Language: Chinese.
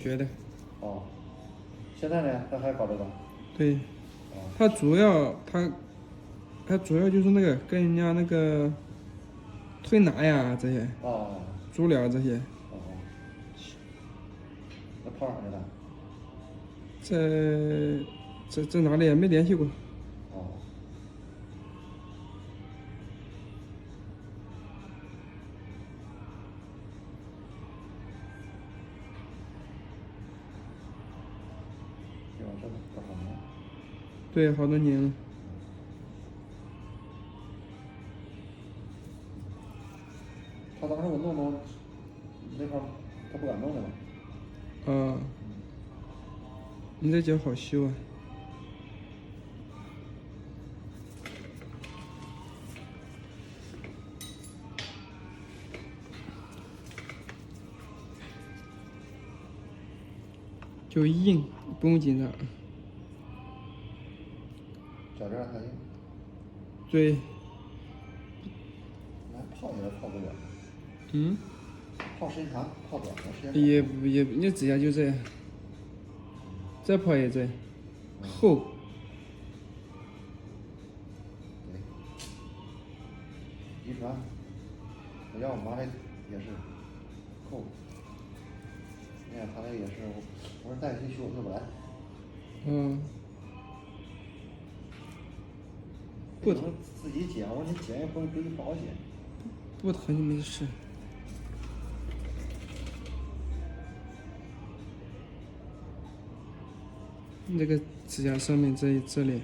学的。哦，现在呢，他还搞这个？对，哦它主要就是那个跟人家那个推拿呀这些，哦足疗这些，哦哦，那跑哪去了？在哪里也没联系过。哦，有这个多少年？对，好多年了。他当时我弄那块儿，他不敢弄了嘛。啊，你这脚好修啊。就硬，不用紧张。脚这儿还行，对，那泡也泡不了，嗯，泡时间长，泡短了时间也长。不也，你指甲就这样，再泡也这样，厚。对，遗传。我要我妈那也是厚，你看她那个也是，我说带去修修不来。嗯，不疼，我说自己剪，我说你剪也不能给你保险。不疼就没事。你这个指甲上面这里。